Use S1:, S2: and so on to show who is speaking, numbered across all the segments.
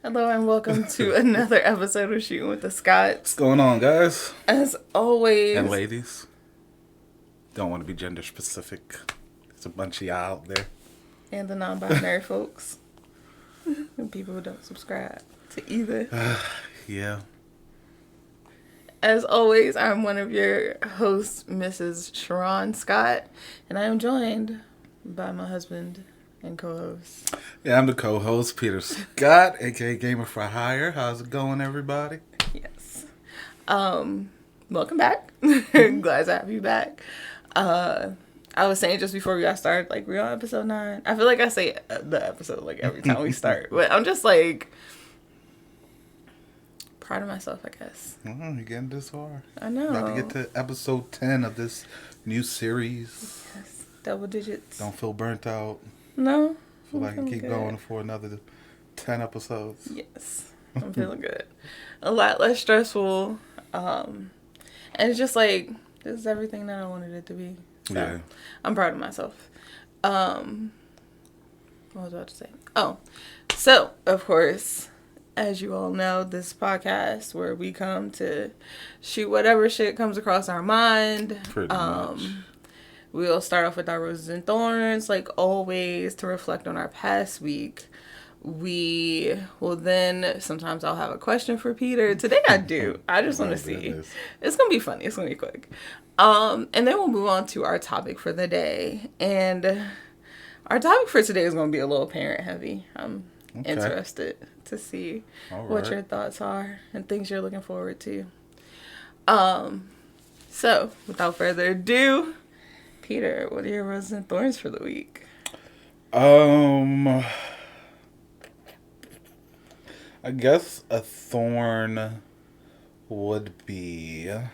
S1: Hello and welcome to another episode of Shootin with the Scots.
S2: What's going on, guys?
S1: As always.
S2: And ladies. Don't want to be gender specific. There's a bunch of y'all out there.
S1: And the non-binary folks. And people who don't subscribe to either.
S2: Yeah.
S1: As always, I'm one of your hosts, Mrs. Cherron Scott. And I am joined by my husband and co-host.
S2: Yeah, I'm the co-host, Peter Scott, a.k.a. Gamer for Hire. How's it going, everybody?
S1: Yes. Welcome back. Glad to have you back. I was saying just before we got started, like, we're on episode 9. I feel like I say the episode, like, every time we start. But I'm just, like, proud of myself, I guess.
S2: You're getting this far.
S1: I know.
S2: About to get to episode 10 of this new series.
S1: Yes. Double digits.
S2: Don't feel burnt out.
S1: No.
S2: Feel like I keep going for another 10 episodes.
S1: Yes. I'm feeling good. A lot less stressful. And it's just like, this is everything that I wanted it to be. So,
S2: yeah.
S1: I'm proud of myself. What was I about to say? Oh, so, of course, as you all know, this podcast where we come to shoot whatever shit comes across our mind.
S2: Pretty much.
S1: We'll start off with our roses and thorns, like always, to reflect on our past week. We will then, sometimes I'll have a question for Peter. Today I do. I just want to see.
S2: Goodness.
S1: It's going to be funny. It's going to be quick. And then we'll move on to our topic for the day. And our topic for today is going to be a little parent heavy. I'm interested to see what your thoughts are and things you're looking forward to. So, without further ado, Peter, what are your roses and thorns for the week?
S2: I guess a thorn would be, I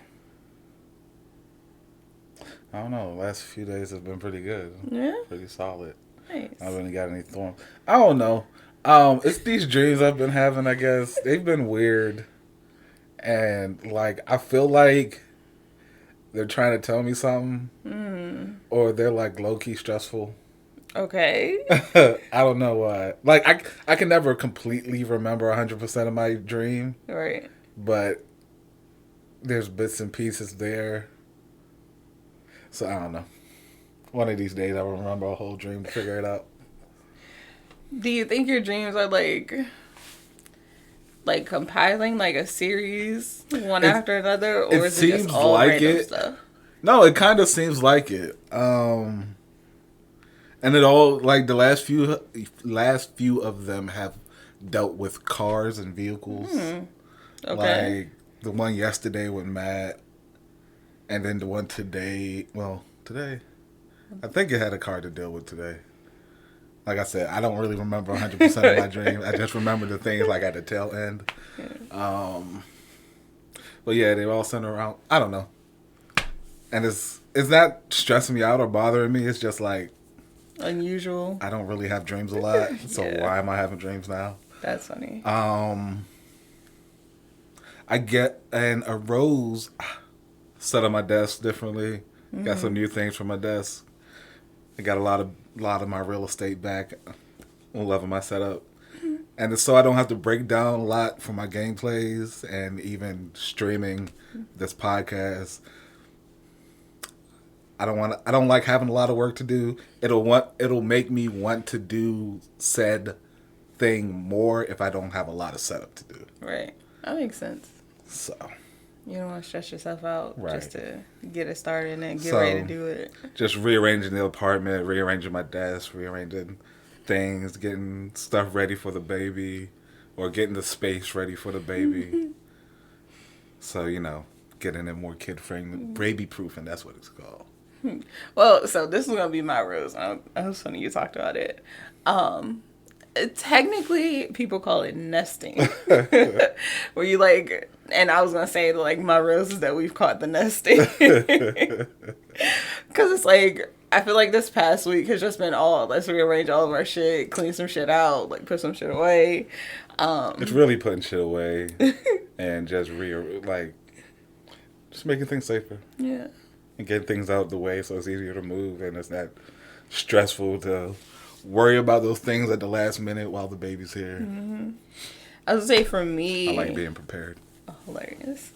S2: don't know, the last few days have been pretty good.
S1: Yeah?
S2: Pretty solid.
S1: Nice.
S2: I haven't got any thorns. I don't know. It's these dreams I've been having, I guess. They've been weird. And, like, I feel like they're trying to tell me something. Or they're, like, low-key stressful.
S1: Okay.
S2: I don't know why. Like, I can never completely remember 100% of my dream.
S1: Right.
S2: But there's bits and pieces there. So, I don't know. One of these days, I'll remember a whole dream to figure it out.
S1: Do you think your dreams are, like compiling, like, a series, one after another? Or is it just all
S2: like
S1: random
S2: it.
S1: stuff?
S2: No, it kind of seems like it. And it all, like, the last few of them have dealt with cars and vehicles.
S1: Okay.
S2: Like, the one yesterday with Matt. And then the one today, I think it had a car to deal with today. Like I said, I don't really remember 100% of my dream. I just remember the things, like, at the tail end. But yeah, they all center around, I don't know. And it's not stressing me out or bothering me. It's just like,
S1: unusual.
S2: I don't really have dreams a lot, so why am I having dreams now?
S1: That's funny.
S2: I get a rose set on my desk differently. Got some new things for my desk. I got a lot of my real estate back. I'm loving my setup. And so I don't have to break down a lot for my gameplays and even streaming this podcast. I don't like having a lot of work to do. It'll make me want to do said thing more if I don't have a lot of setup to do.
S1: Right. That makes sense.
S2: So
S1: you don't want to stress yourself out just
S2: Right.
S1: to get it started and get ready to do it.
S2: Just rearranging the apartment, rearranging my desk, rearranging things, getting stuff ready for the baby, or getting the space ready for the baby. So, getting it more kid-friendly, baby-proofing, that's what it's called.
S1: Well, so this is going to be my rose. It was funny you talked about it. Technically, people call it nesting. Where you, like, and I was going to say, like, my rose is that we've caught the nesting. Because it's like, I feel like this past week has just been let's rearrange all of our shit, clean some shit out, like, put some shit away.
S2: It's really putting shit away and just just making things safer.
S1: Yeah.
S2: And getting things out of the way so it's easier to move and it's not stressful to worry about those things at the last minute while the baby's here.
S1: Mm-hmm. I would say for me,
S2: I like being prepared.
S1: Oh, hilarious.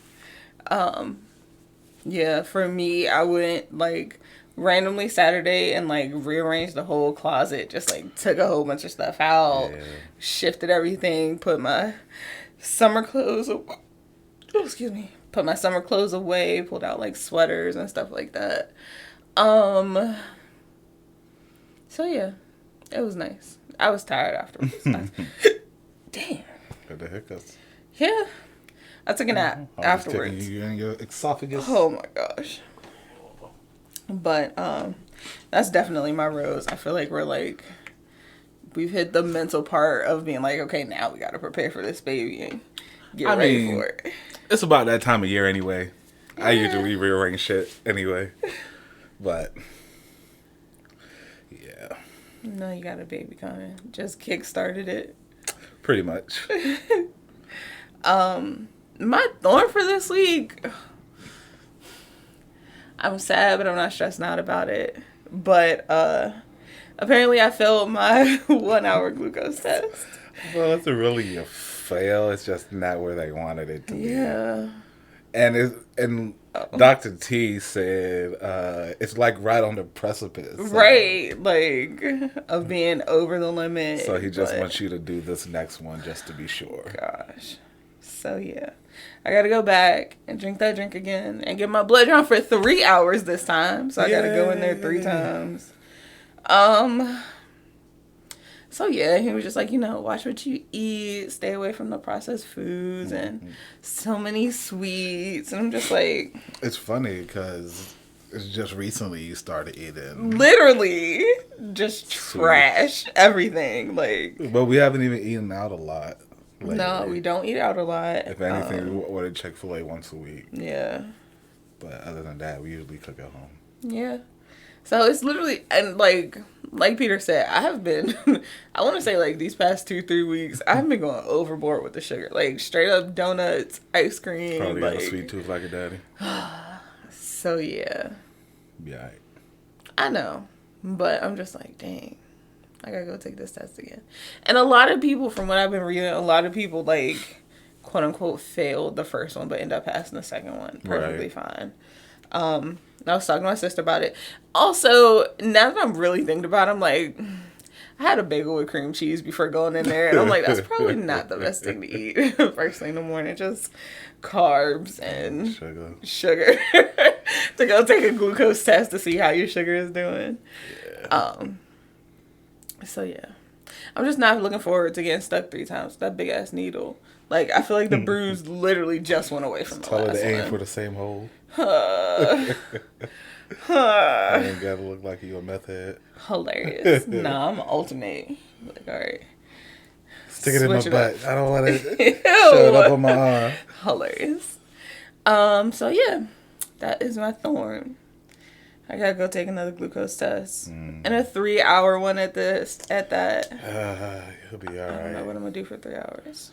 S1: Yeah, for me, I went like randomly Saturday and like rearranged the whole closet. Just like took a whole bunch of stuff out, shifted everything, put my summer clothes. Oh, excuse me. Put my summer clothes away. Pulled out like sweaters and stuff like that. So yeah, it was nice. I was tired afterwards. Damn.
S2: Got the hiccups.
S1: Yeah. I took a nap afterwards.
S2: You in your esophagus.
S1: Oh my gosh. But that's definitely my rose. I feel like we've hit the mental part of being like, okay, now we gotta prepare for this baby and get ready for it.
S2: It's about that time of year anyway. Yeah. I usually rearrange shit anyway. But yeah.
S1: No, you got a baby coming. Just kick-started it.
S2: Pretty much.
S1: My thorn for this week, I'm sad, but I'm not stressing out about it. But apparently I failed my 1 hour glucose test.
S2: Well, it's really a fail. It's just not where they wanted it to be.
S1: Yeah.
S2: And Dr. T said it's like right on the precipice. So.
S1: Right. Like, of being over the limit.
S2: So he just wants you to do this next one just to be sure.
S1: Gosh. So, yeah. I gotta go back and drink that drink again and get my blood drawn for 3 hours this time. So I gotta go in there 3 times. So yeah, he was just like, watch what you eat, stay away from the processed foods and so many sweets. And I'm just like...
S2: It's funny because it's just recently you started eating...
S1: Literally. Just trash everything.
S2: But we haven't even eaten out a lot. Lately.
S1: No, we don't eat out a lot.
S2: If anything, we order Chick-fil-A once a week.
S1: Yeah.
S2: But other than that, we usually cook at home.
S1: Yeah. So it's literally, and like Peter said, I have been, I want to say like these past 2-3 weeks, I've been going overboard with the sugar. Like straight up donuts, ice cream.
S2: Probably got a sweet tooth like a daddy.
S1: So yeah.
S2: Yeah.
S1: I know. But I'm just like, dang. I gotta go take this test again. And a lot of people, from what I've been reading, a lot of people, like, quote unquote, failed the first one, but end up passing the second one perfectly fine. I was talking to my sister about it. Also, now that I'm really thinking about it, I'm like, I had a bagel with cream cheese before going in there. And I'm like, that's probably not the best thing to eat first thing in the morning. Just carbs and sugar. To go take a glucose test to see how your sugar is doing. Yeah. So, yeah. I'm just not looking forward to getting stuck 3 times. That big-ass needle. Like, I feel like the bruise literally just went away from the last one. Tell her to aim
S2: for the same hole. I ain't gotta look like you a meth head.
S1: Hilarious. Nah, I'm ultimate. Like, all right.
S2: Stick it in my butt. I don't want to show it up on my arm.
S1: Hilarious. So, yeah. That is my thorn. I gotta go take another glucose test. And a 3-hour one at that.
S2: You'll be alright.
S1: I don't know what I'm gonna do for 3 hours.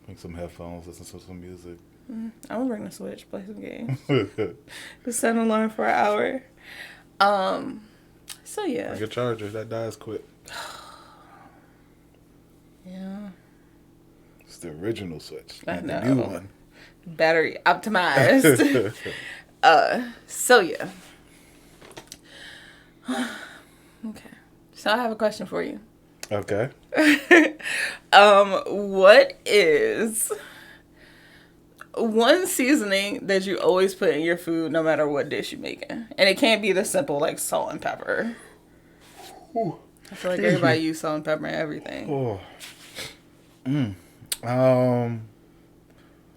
S2: Bring some headphones, listen to some music.
S1: I'm gonna bring the Switch, play some games. Just set an alarm for an hour. So yeah.
S2: Bring a charger, that dies quick.
S1: Yeah.
S2: It's the original Switch, not
S1: the
S2: new one.
S1: Battery optimized. So yeah. Okay. So I have a question for you.
S2: Okay.
S1: What is one seasoning that you always put in your food no matter what dish you're making? And it can't be the simple like salt and pepper.
S2: Ooh.
S1: I feel like everybody use salt and pepper and everything.
S2: Oh.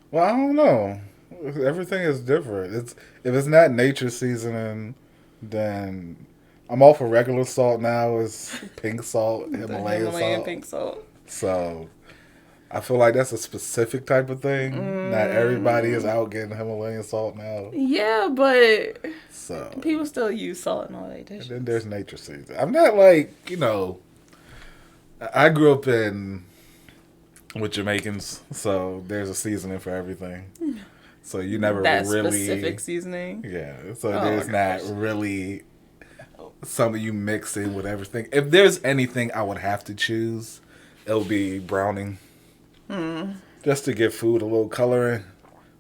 S2: Well, I don't know. Everything is different. If it's not nature seasoning, then I'm all for regular salt now. It's pink salt, Himalayan salt.
S1: Pink salt.
S2: So I feel like that's a specific type of thing. Not everybody is out getting Himalayan salt now.
S1: Yeah, but
S2: so
S1: people still use salt in all their dishes.
S2: And then there's nature seasoning. I'm not like, I grew up with Jamaicans, so there's a seasoning for everything. So you never
S1: that
S2: really
S1: specific seasoning.
S2: Yeah. So there's not really some of you mix in with everything. If there's anything I would have to choose, it'll be browning. Just to give food a little coloring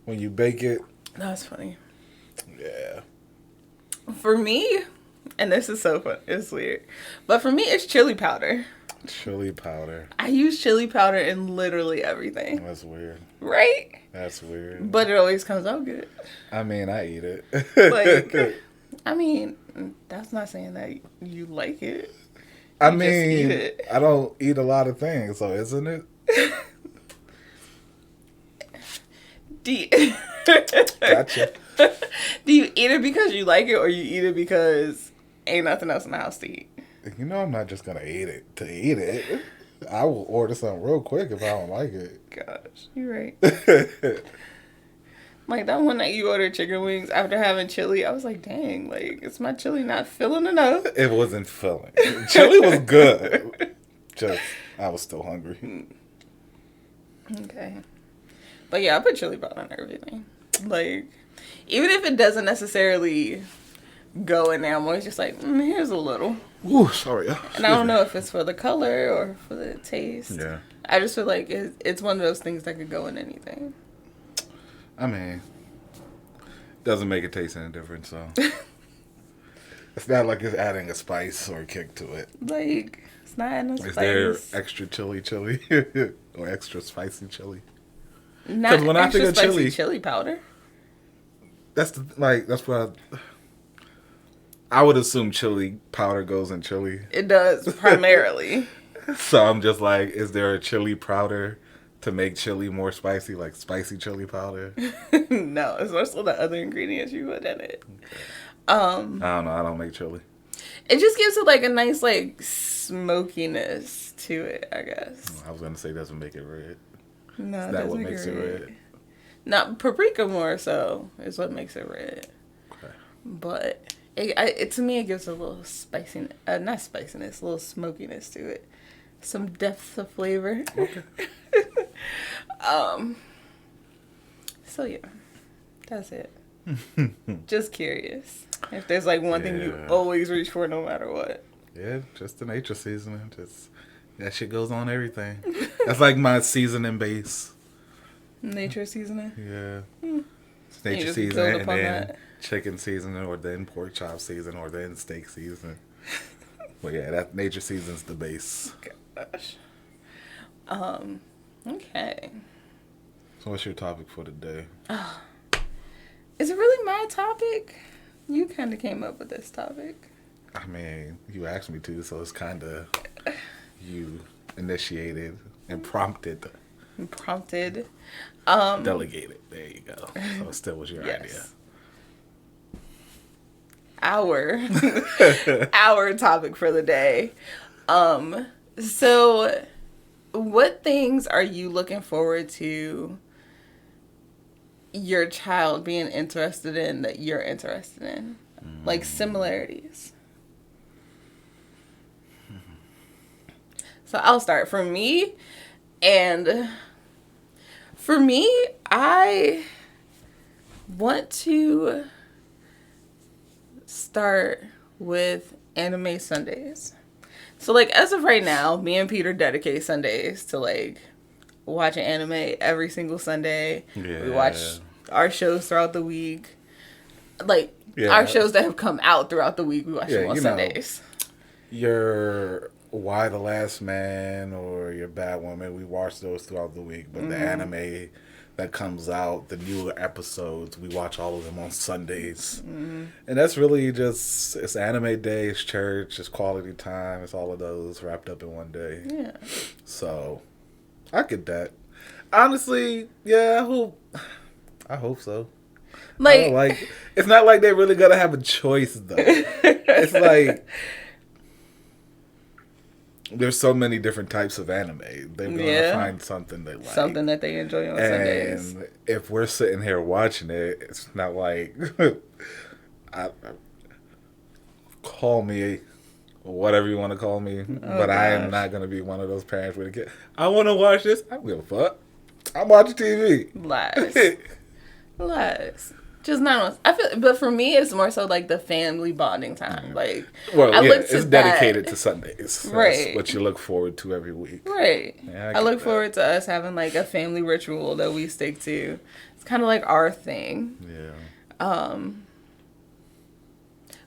S2: when you bake it.
S1: That's funny.
S2: Yeah.
S1: For me, and this is so fun, it's weird, but for me, it's chili powder.
S2: Chili powder.
S1: I use chili powder in literally everything.
S2: That's weird.
S1: Right?
S2: That's weird.
S1: But it always comes out good.
S2: I mean, I eat it.
S1: Like, I mean, that's not saying that you like it.
S2: I mean, I don't eat a lot of things, so isn't it? Gotcha.
S1: Do you eat it because you like it, or you eat it because ain't nothing else in the house to eat?
S2: You know, I'm not just gonna eat it to eat it. I will order something real quick if I don't like it.
S1: Gosh, you're right. Like that one that you ordered chicken wings after having chili, I was like, dang, like, is my chili not filling enough?
S2: It wasn't filling. Chili was good. Just, I was still hungry.
S1: Okay. But yeah, I put chili powder on everything. Like, even if it doesn't necessarily go in there, I'm always just like, here's a little.
S2: Ooh, sorry.
S1: And I don't know if it's for the color or for the taste.
S2: Yeah.
S1: I just feel like it's one of those things that could go in anything.
S2: I mean, doesn't make it taste any different, so. It's not like it's adding a spice or a kick to it.
S1: Like, it's not adding a spice.
S2: Is there extra chili or extra spicy chili?
S1: Not
S2: when
S1: extra
S2: I think
S1: spicy
S2: of
S1: chili powder.
S2: That's what I would assume chili powder goes in chili.
S1: It does, primarily.
S2: So I'm just like, is there a chili powder to make chili more spicy, like spicy chili powder?
S1: No, it's also the other ingredients you put in it.
S2: Okay. I don't know. I don't make chili.
S1: It just gives it like a nice like smokiness to it, I guess.
S2: I was gonna say it doesn't make it red.
S1: No,
S2: Is that what makes it red?
S1: Not paprika more so is what makes it red.
S2: Okay.
S1: But it to me it gives a little spiciness, not spiciness, a little smokiness to it, some depth of flavor.
S2: Okay.
S1: So yeah, that's it. Just curious if there's like one thing you always reach for no matter what.
S2: Yeah, just the nature seasoning. Just that shit goes on everything. That's like my seasoning base.
S1: Nature seasoning.
S2: Yeah. It's nature seasoning, and then chicken seasoning, or then pork chop seasoning, or then steak seasoning. But yeah, that nature season's the base.
S1: Gosh. Okay.
S2: So what's your topic for today?
S1: Is it really my topic? You kind of came up with this topic.
S2: I mean, you asked me to, so it's kind of you initiated and prompted. Delegated. There you go. So it still was your idea.
S1: Our topic for the day. So what things are you looking forward to your child being interested in that you're interested in? Like similarities. So I'll start. For me, I want to start with anime Sundays. So, like, as of right now, me and Peter dedicate Sundays to, like, watching anime every single Sunday. Yeah. We watch our shows throughout the week. Like, our shows that have come out throughout the week, we watch them on Sundays.
S2: Your Why the Last Man or your Batwoman, we watch those throughout the week. But the anime that comes out, the newer episodes, we watch all of them on Sundays. And that's really just, it's anime day, it's church, it's quality time, it's all of those wrapped up in one day.
S1: Yeah.
S2: So, I get that. Honestly, yeah, I hope so. Like, it's not like they're really gonna have a choice, though. It's like, there's so many different types of anime. They're going to find something they like.
S1: Something that they enjoy on Sundays.
S2: And if we're sitting here watching it, it's not like, call me whatever you want to call me. But I am not going to be one of those parents with a kid. I want to watch this. I don't give a fuck. I'm watching TV.
S1: Lies. Just not. I feel, but for me, it's more so like the family bonding time. Like,
S2: well,
S1: I
S2: yeah,
S1: look to
S2: it's dedicated to Sundays.
S1: Right.
S2: That's what you look forward to every week.
S1: Right.
S2: Yeah,
S1: I look forward to us having like a family ritual that we stick to. It's kind of like our thing.
S2: Yeah.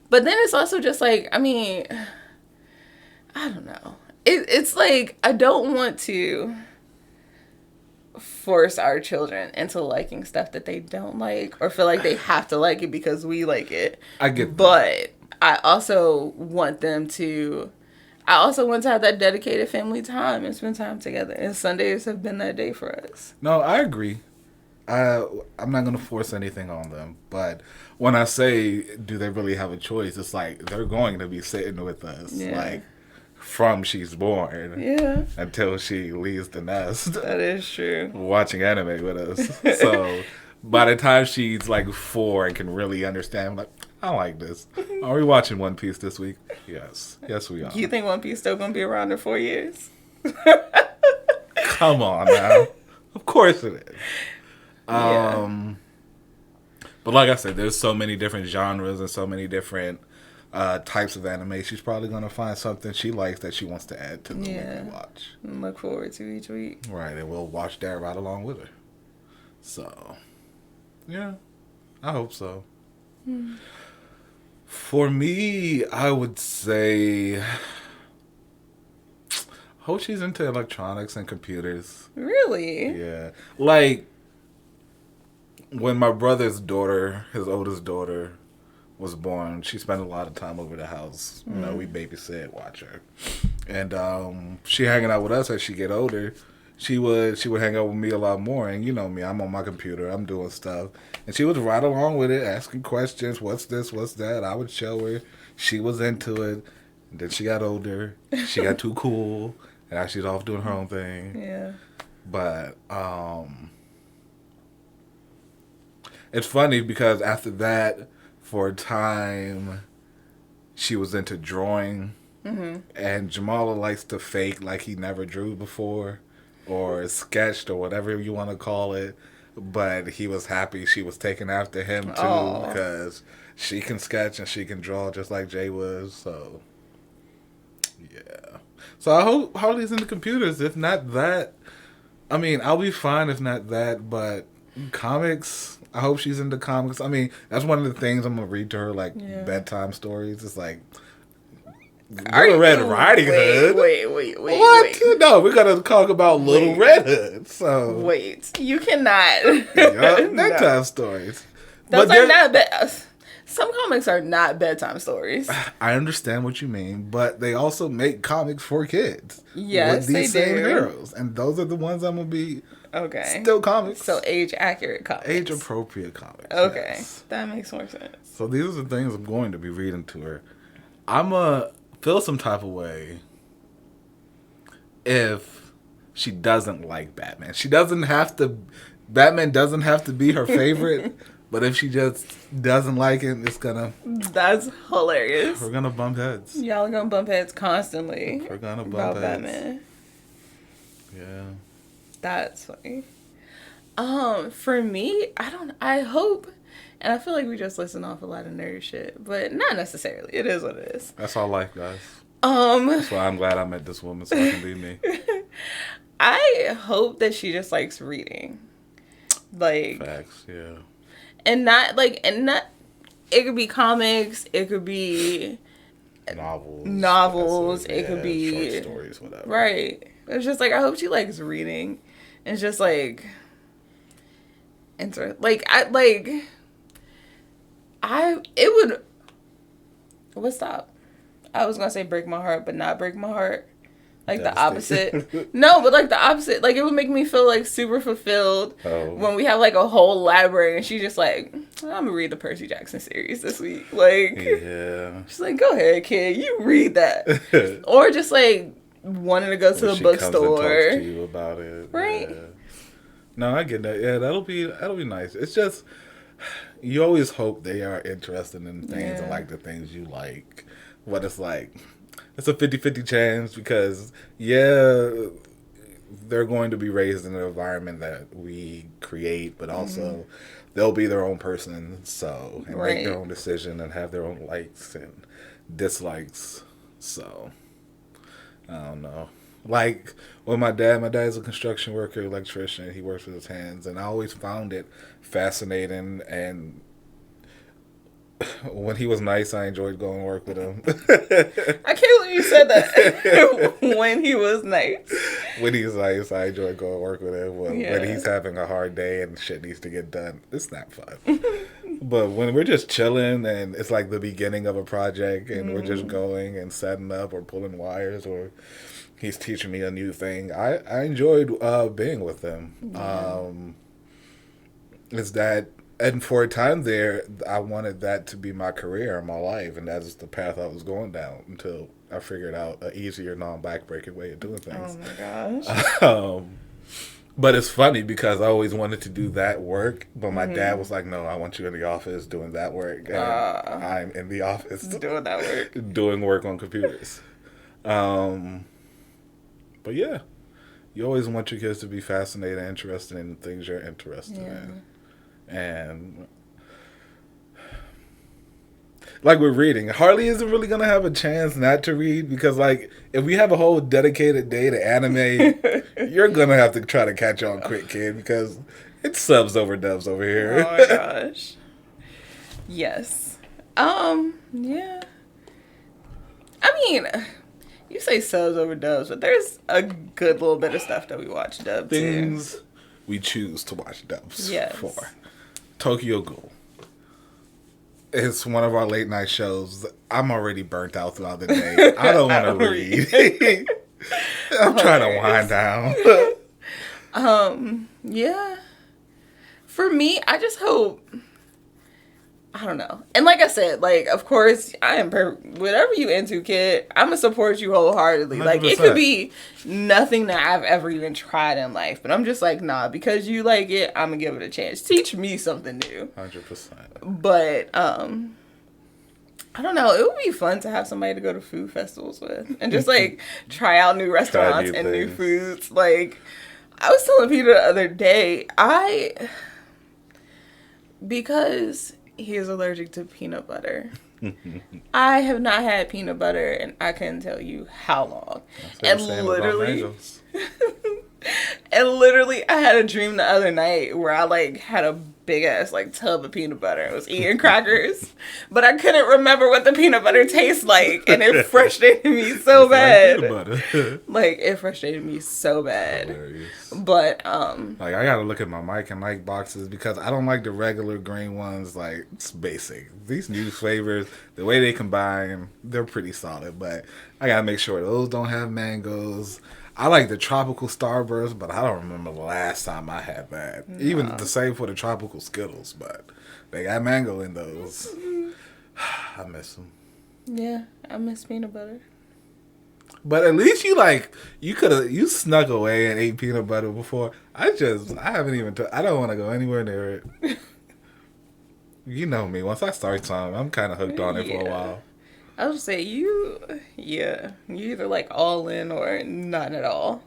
S1: But then it's also just like, I mean, I don't know. It's like I don't want to force our children into liking stuff that they don't like or feel like they have to like it because we like it.
S2: I get that.
S1: But I also want them to have that dedicated family time and spend time together. And Sundays have been that day for us.
S2: No, I agree. I'm not going to force anything on them. But when I say, do they really have a choice? It's like they're going to be sitting with us.
S1: Yeah.
S2: Like, from she's born.
S1: Yeah.
S2: Until she leaves the nest.
S1: That is true.
S2: Watching anime with us. So, by the time she's like 4 and can really understand, I'm like, I like this. Are we watching One Piece this week? Yes. Yes, we are.
S1: You think One Piece still going to be around in 4 years?
S2: Come on now. Of course it is.
S1: Yeah.
S2: But like I said, there's so many different genres and so many different types of anime. She's probably going to find something she likes that she wants to add to the weekly watch.
S1: And look forward to each week.
S2: Right, and we'll watch that right along with her. So, yeah, I hope so. For me, I would say, hope she's into electronics and computers.
S1: Really?
S2: Yeah. Like, when my brother's daughter, his oldest daughter, was born, she spent a lot of time over the house. You know, we babysit, watch her. And she hanging out with us as she get older. She would hang out with me a lot more. And you know me, I'm on my computer, I'm doing stuff. And she was right along with it, asking questions, what's this, what's that. I would show her. She was into it. And then she got older. She got too cool. And now she's off doing her own thing.
S1: Yeah.
S2: But it's funny because after that, for a time, she was into drawing. Mm-hmm. And Jamala likes to fake like he never drew before or sketched or whatever you want to call it. But he was happy she was taking after him too. Aww. Because she can sketch and she can draw just like Jay was. So, yeah. So I hope Harley's into computers. If not that, I mean, I'll be fine if not that, but comics, I hope she's into comics. I mean, that's one of the things I'm going to read to her, like bedtime stories. It's like, Little Red Riding Hood.
S1: Wait.
S2: What? No, we're going to talk about Little Red Hood. So
S1: wait, you cannot.
S2: Bedtime stories.
S1: Those are not bad. Some comics are not bedtime stories.
S2: I understand what you mean, but they also make comics for kids.
S1: Yes,
S2: with these same heroes. And those are the ones I'm going to be still comics.
S1: So age-accurate comics.
S2: Age-appropriate comics.
S1: Okay.
S2: Yes.
S1: That makes more sense.
S2: So these are the things I'm going to be reading to her. I'm going to feel some type of way if she doesn't like Batman. Batman doesn't have to be her favorite. But if she just doesn't like it, it's gonna...
S1: That's hilarious.
S2: We're gonna bump heads.
S1: Y'all are gonna bump heads constantly.
S2: We're gonna bump heads.
S1: Batman.
S2: Yeah.
S1: That's funny. For me, I hope, and I feel like we just listen off a lot of nerd shit, but not necessarily. It is what it is.
S2: That's all life, guys. That's why I'm glad I met this woman so I can be me.
S1: I hope that she just likes reading. Like...
S2: Facts, yeah.
S1: And not, it could be comics, it could be novels, it could be
S2: short stories, whatever.
S1: Right. It's just like, I hope she likes reading. It's just like, it would stop. I was gonna say break my heart, but not break my heart. Like the opposite. No, but like the opposite. Like it would make me feel like super fulfilled when we have like a whole library and she's just like, I'm gonna read the Percy Jackson series this week. Like,
S2: yeah.
S1: She's like, go ahead, kid, you read that. Or just like wanting to go to the bookstore.
S2: Comes and talks to you about it.
S1: Right.
S2: Yeah. No, I get that. Yeah, that'll be nice. It's just you always hope they are interested in things and like the things you like. But it's like it's a 50-50 chance because, they're going to be raised in an environment that we create, but also they'll be their own person, so, and
S1: Right.
S2: make their own decision and have their own likes and dislikes. So, I don't know. Like, with my dad's a construction worker, electrician. He works with his hands, and I always found it fascinating. And when he was nice, I enjoyed going to work with him.
S1: I can't believe you said that. When he was nice.
S2: When he's nice, I enjoy going to work with him. When he's having a hard day and shit needs to get done, it's not fun. But when we're just chilling and it's like the beginning of a project and we're just going and setting up or pulling wires or he's teaching me a new thing, I enjoyed being with him.
S1: Yeah.
S2: It's that, and for a time there, I wanted that to be my career and my life, and that's the path I was going down until I figured out an easier, non-backbreaking way of doing things.
S1: Oh my gosh.
S2: But it's funny because I always wanted to do that work, but my dad was like, no, I want you in the office doing that work. And I'm in the office
S1: doing that work.
S2: Doing work on computers. But yeah, you always want your kids to be fascinated and interested in things you're interested in. And like with reading, Harley isn't really going to have a chance not to read because, like, if we have a whole dedicated day to anime, you're going to have to try to catch on quick, kid, because it's subs over dubs over here.
S1: Oh my gosh. Yes. Yeah. I mean, you say subs over dubs, but there's a good little bit of stuff that we watch dubbed
S2: Things
S1: too.
S2: we choose to watch dubs
S1: Yes.
S2: for. Tokyo Ghoul. It's one of our late night shows. I'm already burnt out throughout the day. I don't want to read. I'm trying to wind down.
S1: Yeah. For me, I just hope, I don't know. And like I said, like, of course, I am whatever you into, kid, I'm gonna support you wholeheartedly. 100%. Like, it could be nothing that I've ever even tried in life, but I'm just like, nah, because you like it, I'm gonna give it a chance. Teach me something new.
S2: 100%.
S1: But I don't know. It would be fun to have somebody to go to food festivals with and just like try out new restaurants and new foods. Like, I was telling Peter the other day, because he is allergic to peanut butter. I have not had peanut butter and I couldn't tell you how long. And literally, I had a dream the other night where I like had a big ass like tub of peanut butter and was eating crackers, but I couldn't remember what the peanut butter tastes like, and it frustrated me so bad. Like, it frustrated me so bad. Hilarious. But
S2: like, I gotta look at my Mike and Ike boxes because I don't like the regular green ones. Like, it's basic. These new flavors, the way they combine, they're pretty solid. But I gotta make sure those don't have mangoes. I like the tropical Starburst, but I don't remember the last time I had that. No. Even the same for the tropical Skittles, but they got mango in those. I miss them.
S1: Yeah, I miss peanut butter.
S2: But at least you snuck away and ate peanut butter before. I haven't even, I don't want to go anywhere near it. You know me. Once I start something, I'm kind of hooked on it for a while.
S1: I was say you either like all in or not at all.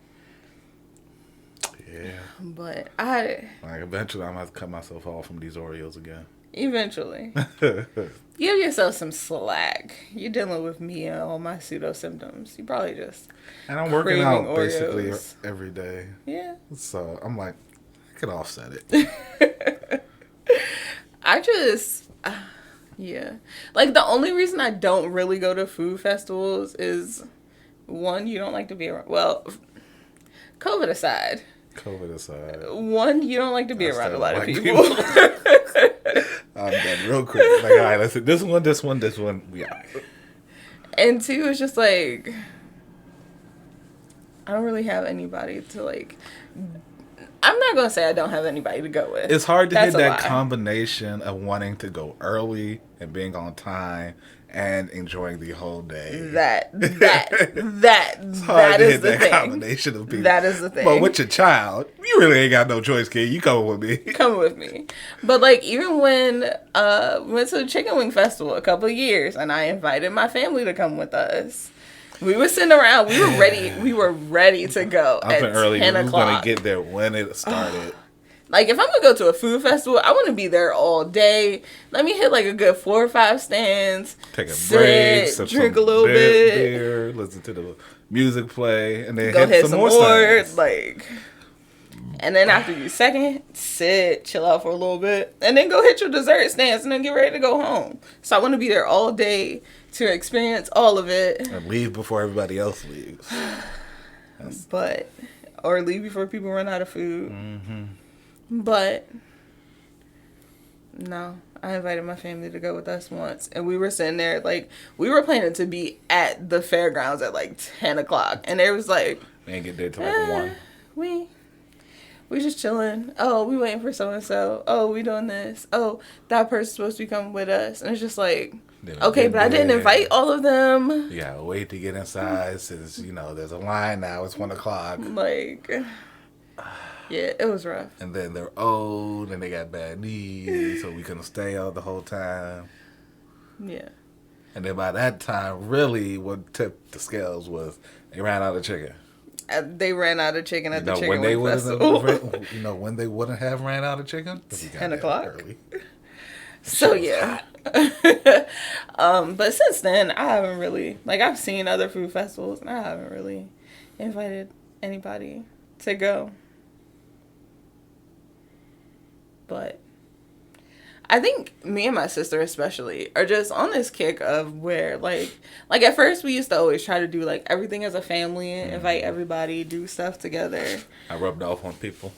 S2: Yeah.
S1: But
S2: eventually I'm gonna have to cut myself off from these Oreos again.
S1: Eventually. Give yourself some slack. You're dealing with me and all my pseudo symptoms. You probably just
S2: and I'm working out Oreos basically every day.
S1: Yeah.
S2: So I'm like, I could offset it.
S1: Yeah. Like, the only reason I don't really go to food festivals is, one, you don't like to be around. Well, COVID aside. One, you don't like to be around a lot of people.
S2: I'm done real quick. Like, all right, let's see. This one. Yeah.
S1: And two, it's just like, I don't really have anybody to, like, I'm not going to say I don't have anybody to go with.
S2: It's hard to hit that combination of wanting to go early and being on time and enjoying the whole day.
S1: That is the thing.
S2: Combination of people.
S1: That is the thing.
S2: But with your child, you really ain't got no choice, kid. You coming with me.
S1: Coming with me. But, like, even when we went to the Chicken Wing Festival a couple of years and I invited my family to come with us. We were sitting around. We were ready. We were ready to go at 10 o'clock.
S2: We were going to get there when it started.
S1: Like, if I'm gonna go to a food festival, I want to be there all day. Let me hit like a good 4 or 5 stands.
S2: Take a break,
S1: drink a little bit,
S2: beer, listen to the music play, and then
S1: go hit some more
S2: stands.
S1: like. And then after you second, sit, chill out for a little bit, and then go hit your dessert stands, and then get ready to go home. So I want to be there all day to experience all of it.
S2: And leave before everybody else leaves.
S1: Or leave before people run out of food.
S2: Mm-hmm.
S1: But no, I invited my family to go with us once, and we were sitting there like we were planning to be at the fairgrounds at like 10 o'clock, and it was like
S2: they ain't get there till like 1.
S1: We just chilling. Oh, we waiting for so and so. Oh, we doing this. Oh, that person's supposed to be coming with us, and it's just like. Okay, but I didn't invite all of them.
S2: Yeah, wait to get inside since, there's a line now. It's 1 o'clock.
S1: Like, yeah, it was rough.
S2: And then they're old and they got bad knees, so we couldn't stay out the whole time.
S1: Yeah.
S2: And then by that time, really what tipped the scales was they ran out of chicken.
S1: They ran out of chicken at the chicken
S2: when they
S1: festival.
S2: When they wouldn't have ran out of chicken?
S1: 10 o'clock. Early. So, yeah. But since then, I haven't really, I've seen other food festivals, and I haven't really invited anybody to go. But I think me and my sister especially are just on this kick of where, like at first we used to always try to do, everything as a family, invite everybody, do stuff together.
S2: I rubbed off on people.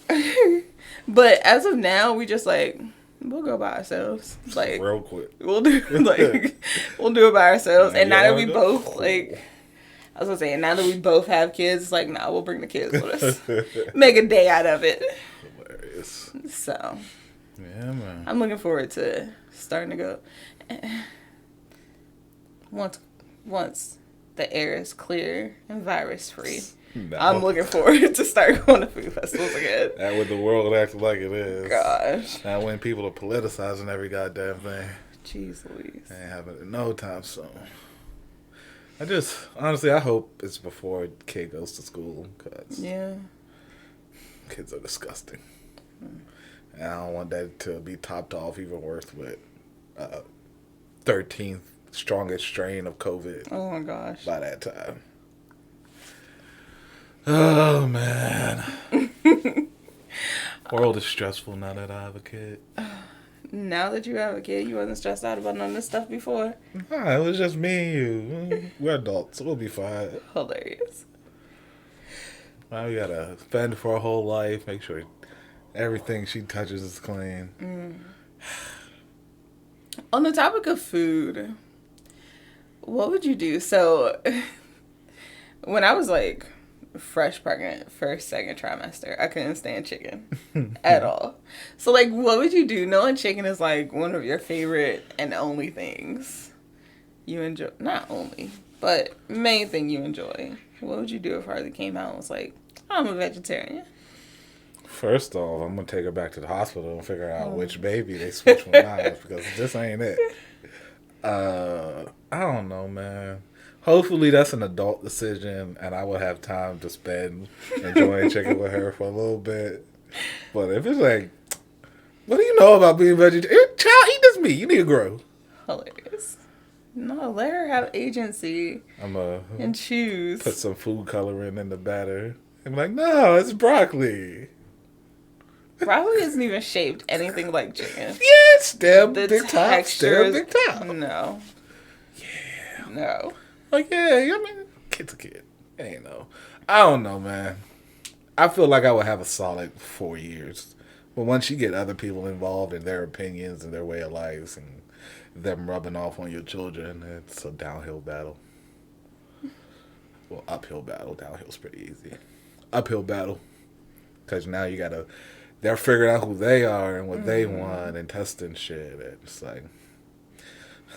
S1: But as of now, we just, we'll go by ourselves.
S2: Real quick.
S1: We'll do we'll do it by ourselves. And now that we both I was gonna say, now that we both have kids, nah, we'll bring the kids with us. Make a day out of it.
S2: Hilarious.
S1: So
S2: yeah, man.
S1: I'm looking forward to starting to go. Once the air is clear and virus free. No. I'm looking forward to start going to food festivals again.
S2: That what the world acts like it is.
S1: Gosh.
S2: Now when people are politicizing every goddamn thing.
S1: Jeez Louise.
S2: They ain't having it no time soon. Honestly, I hope it's before kid goes to school. Cause
S1: yeah.
S2: Kids are disgusting. And I don't want that to be topped off even worse with 13th strongest strain of COVID.
S1: Oh my gosh.
S2: By that time. Oh, man. World is stressful now that I have a kid.
S1: Now that you have a kid, you wasn't stressed out about none of this stuff before?
S2: Nah, it was just me and you. We're adults. We'll be fine.
S1: Hilarious.
S2: Now we gotta fend for our whole life, make sure everything she touches is clean.
S1: On the topic of food, what would you do? So, when I was fresh pregnant, first, second trimester, I couldn't stand chicken at all. So, what would you do knowing chicken is, one of your favorite and only things you enjoy? Not only, but main thing you enjoy. What would you do if Harley came out and was like, I'm a vegetarian?
S2: First off, I'm going to take her back to the hospital and figure out which baby they switch with mine because this ain't it. I don't know, man. Hopefully that's an adult decision and I will have time to spend enjoying chicken with her for a little bit. But if it's what do you know about being vegetarian? Child, eat this meat. You need to grow.
S1: Hilarious. No, let her have agency and choose.
S2: Put some food coloring in the batter. And be like, no, it's broccoli.
S1: Broccoli isn't even shaped anything like chicken.
S2: Yeah, stem, big top, stem, big top.
S1: No.
S2: Yeah.
S1: No.
S2: Kid's a kid. Ain't no. I don't know, man. I feel like I would have a solid 4 years. But once you get other people involved in their opinions and their way of lives and them rubbing off on your children, it's a downhill battle. Well, uphill battle. Downhill's pretty easy. Uphill battle. Because now they're figuring out who they are and what they want and testing shit. It's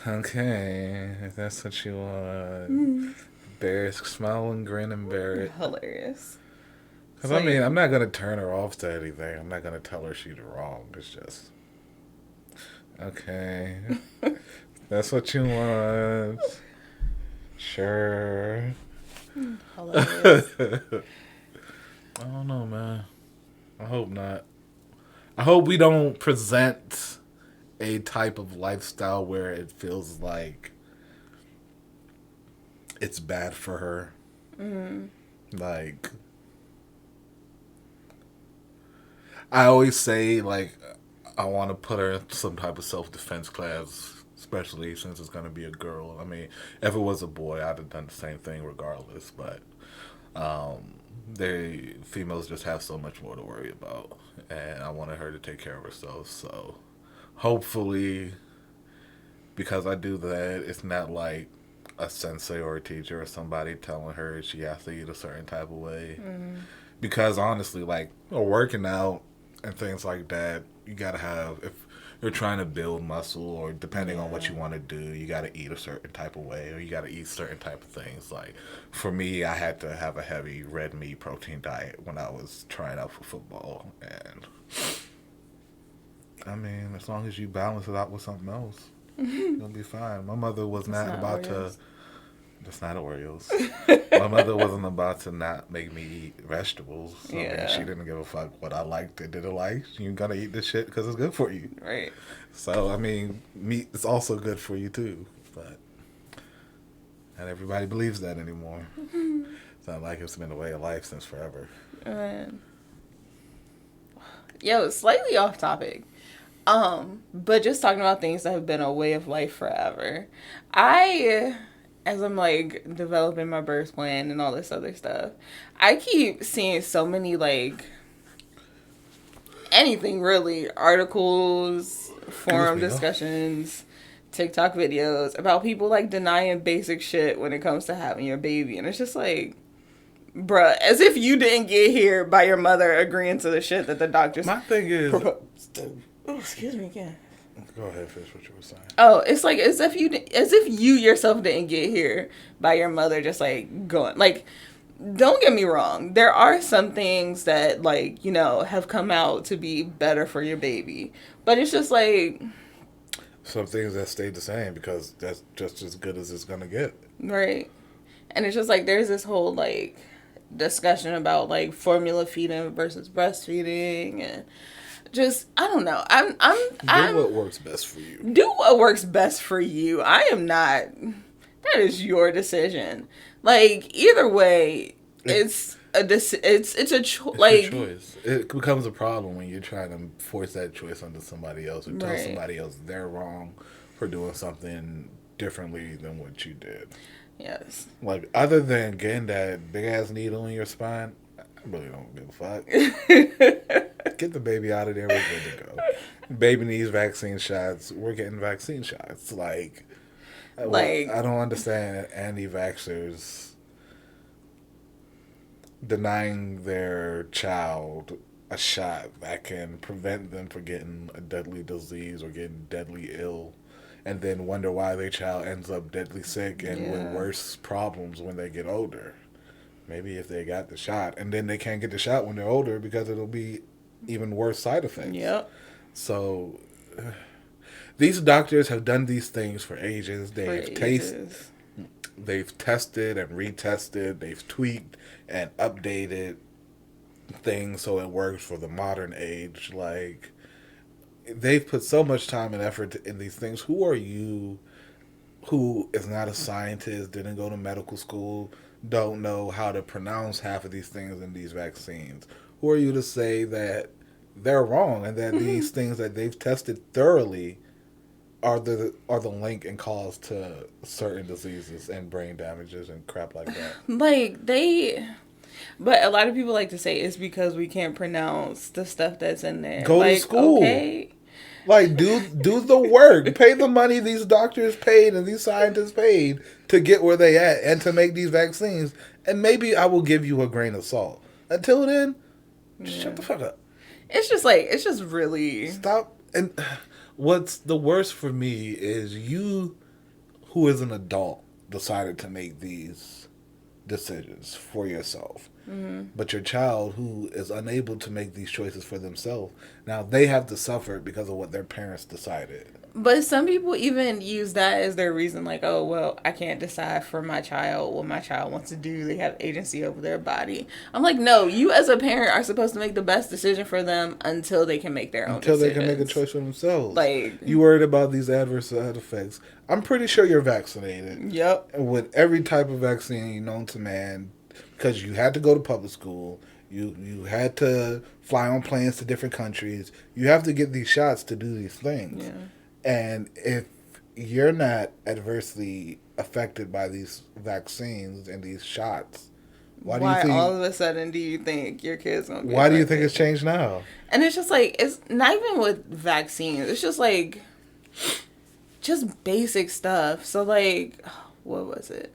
S2: okay, if that's what you want. Bear it, smile and grin and bear it.
S1: Hilarious.
S2: Because, I'm not going to turn her off to anything. I'm not going to tell her she's wrong. It's just, okay, that's what you want. Sure.
S1: Hilarious.
S2: I don't know, man. I hope not. I hope we don't present a type of lifestyle where it feels like it's bad for her. Like, I always say, like, I want to put her in some type of self-defense class, especially since it's going to be a girl. I mean, if it was a boy, I'd have done the same thing regardless, but females just have so much more to worry about, and I wanted her to take care of herself, so hopefully, because I do that, it's not like a sensei or a teacher or somebody telling her she has to eat a certain type of way. Because honestly, like, working out and things like that, you gotta have, if you're trying to build muscle or depending on what you want to do, you gotta eat a certain type of way or you gotta eat certain type of things. Like, for me, I had to have a heavy red meat protein diet when I was trying out for football, and I mean, as long as you balance it out with something else, you'll be fine. My mother was not about to. That's not Oreos. My mother wasn't about to not make me eat vegetables. So, I mean, she didn't give a fuck what I liked or didn't like. You're gonna eat this shit because it's good for you.
S1: Right.
S2: So, I mean, meat is also good for you too. But not everybody believes that anymore. It's not like it's been a way of life since forever.
S1: Yo, slightly off topic. But just talking about things that have been a way of life forever. As I'm like developing my birth plan and all this other stuff, I keep seeing so many like anything really, articles, forum discussions, TikTok videos about people like denying basic shit when it comes to having your baby. And it's just like, bruh, as if you didn't get here by your mother agreeing to the shit that the doctors
S2: My thing is
S1: proposed. Oh, excuse me again.
S2: Go ahead, finish what you were saying.
S1: Oh, it's like as if you yourself didn't get here by your mother just like going. Like, don't get me wrong, there are some things that like, you know, have come out to be better for your baby, but it's just like
S2: some things that stayed the same because that's just as good as it's gonna get.
S1: Right. And it's just like there's this whole like discussion about like formula feeding versus breastfeeding, and just I don't know.
S2: Do what works best for you.
S1: Do what works best for you. I am not. That is your decision. Like either way, it's a
S2: choice. It becomes a problem when you're trying to force that choice onto somebody else or tell somebody else they're wrong for doing something differently than what you did.
S1: Yes.
S2: Like, other than getting that big ass needle in your spine, I really don't give a fuck. Get the baby out of there. We're good to go. Baby needs vaccine shots. We're getting vaccine shots. Like I don't understand anti-vaxxers denying their child a shot that can prevent them from getting a deadly disease or getting deadly ill, and then wonder why their child ends up deadly sick and with worse problems when they get older. Maybe if they got the shot, and then they can't get the shot when they're older because it'll be even worse side effects.
S1: Yep.
S2: So these doctors have done these things for ages. They've tested and retested. They've tweaked and updated things so it works for the modern age. Like, they've put so much time and effort in these things. Who are you, who is not a scientist, didn't go to medical school, don't know how to pronounce half of these things in these vaccines? Who are you to say that they're wrong and that these things that they've tested thoroughly are the link and cause to certain diseases and brain damages and crap like that?
S1: But a lot of people like to say it's because we can't pronounce the stuff that's in there.
S2: Go to school. Okay. Like, do the work. Pay the money these doctors paid and these scientists paid to get where they at and to make these vaccines. And maybe I will give you a grain of salt. Until then, shut the fuck up.
S1: It's just really...
S2: Stop. And what's the worst for me is you, who is an adult, decided to make these decisions for yourself. But your child who is unable to make these choices for themselves, now they have to suffer because of what their parents decided.
S1: But some people even use that as their reason, like, oh, well, I can't decide for my child what my child wants to do. They have agency over their body. I'm like, no, you as a parent are supposed to make the best decision for them until they can make their own decisions.
S2: Until they can make a choice for themselves.
S1: Like,
S2: you worried about these adverse side effects. I'm pretty sure you're vaccinated.
S1: Yep.
S2: With every type of vaccine known to man, because you had to go to public school. You had to fly on planes to different countries. You have to get these shots to do these things.
S1: Yeah.
S2: And if you're not adversely affected by these vaccines and these shots, why do you think
S1: all of a sudden do you think your kid's gonna be
S2: Why do you think it's changed now?
S1: And it's just like, it's not even with vaccines. It's just like, just basic stuff. So like, what was it?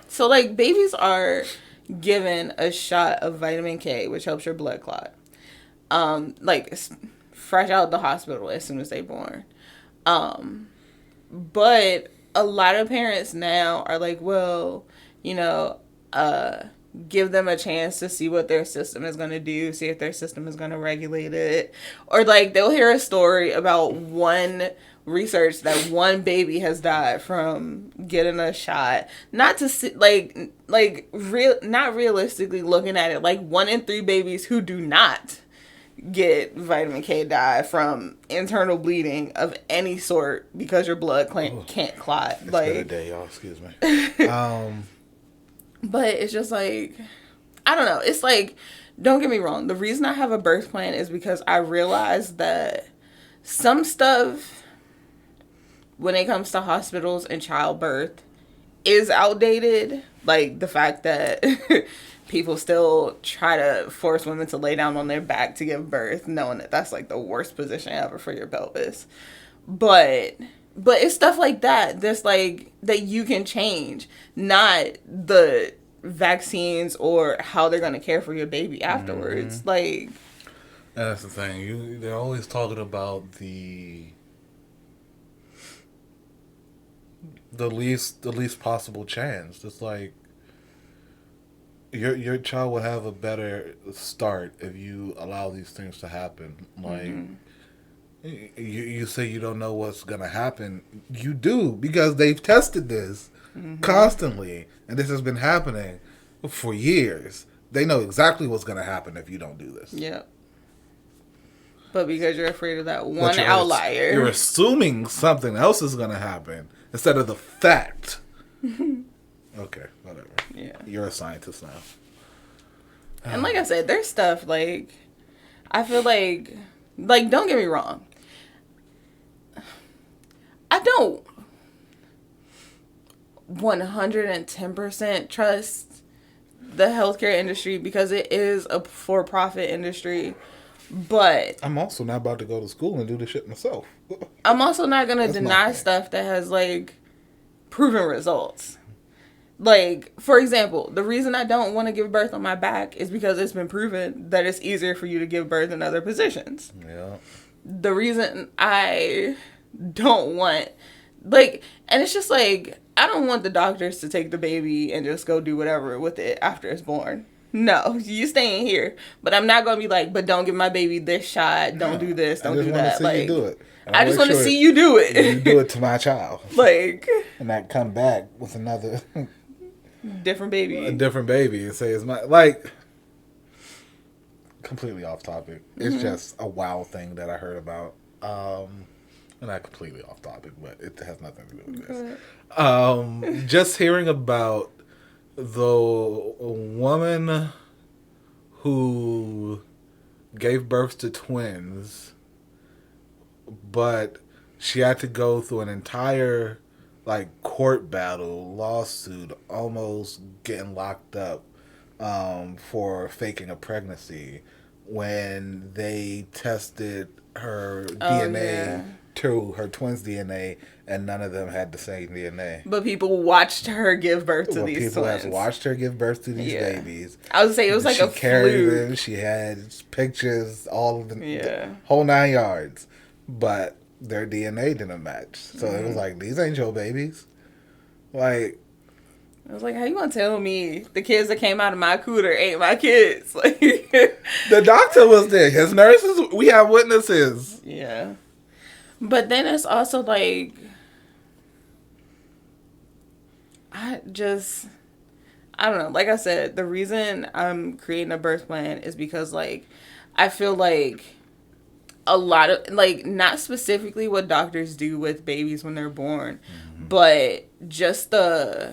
S1: So like, babies are given a shot of vitamin K, which helps your blood clot. Like fresh out of the hospital as soon as they're born. But a lot of parents now are like, well, you know, give them a chance to see what their system is going to do, see if their system is going to regulate it. Or like they'll hear a story about one research that one baby has died from getting a shot. Not to see, not realistically looking at it, like 1 in 3 babies who do not get vitamin K die from internal bleeding of any sort because your blood can't clot.
S2: It's
S1: like
S2: been a day, y'all. Excuse me.
S1: But it's just like, I don't know. It's like, don't get me wrong. The reason I have a birth plan is because I realized that some stuff, when it comes to hospitals and childbirth, is outdated. Like the fact that people still try to force women to lay down on their back to give birth, knowing that that's like the worst position ever for your pelvis. But it's stuff like that that's like, that you can change, not the vaccines or how they're going to care for your baby afterwards.
S2: Mm-hmm.
S1: Like,
S2: and that's the thing. They're always talking about the least possible chance. It's like your child will have a better start if you allow these things to happen. Like, you say you don't know what's gonna happen. You do, because they've tested this constantly, and this has been happening for years. They know exactly what's gonna happen if you don't do this.
S1: Yep. But because you're afraid of that one outlier,
S2: you're assuming something else is gonna happen instead of the fact. Okay, whatever.
S1: Yeah.
S2: You're a scientist now.
S1: And like I said, there's stuff like, I feel like don't get me wrong, I don't 110% trust the healthcare industry because it is a for-profit industry. But
S2: I'm also not about to go to school and do this shit myself.
S1: I'm also not going to deny stuff that has like proven results. Like, for example, the reason I don't want to give birth on my back is because it's been proven that it's easier for you to give birth in other positions.
S2: Yeah.
S1: The reason I don't want, like, and it's just like, I don't want the doctors to take the baby and just go do whatever with it after it's born. No, you staying here. But I'm not going to be like, but don't give my baby this shot. Don't do this. Don't do that.
S2: Like, you do it.
S1: I just want to see you do it.
S2: You do it to my child.
S1: Like.
S2: And not come back with another.
S1: Different baby.
S2: A different baby and say it's my, like, completely off topic. It's just a wow thing that I heard about. Not completely off topic, but it has nothing to do with this. Just hearing about the woman who gave birth to twins, but she had to go through an entire court battle, lawsuit, almost getting locked up for faking a pregnancy when they tested her DNA to her twins' DNA, and none of them had the same DNA.
S1: But people watched her give birth to these twins.
S2: People have watched her give birth to these babies.
S1: I would say it was like a fluke. She carried them.
S2: She had pictures, all of them, the whole 9 yards. But their DNA didn't match. So it was like, these ain't your babies. Like,
S1: I was like, how you gonna tell me the kids that came out of my cooter ain't my kids? Like,
S2: the doctor was there. His nurses, we have witnesses.
S1: Yeah. But then it's also like, I don't know. Like I said, the reason I'm creating a birth plan is because, like, I feel like a lot of, like, not specifically what doctors do with babies when they're born, but just how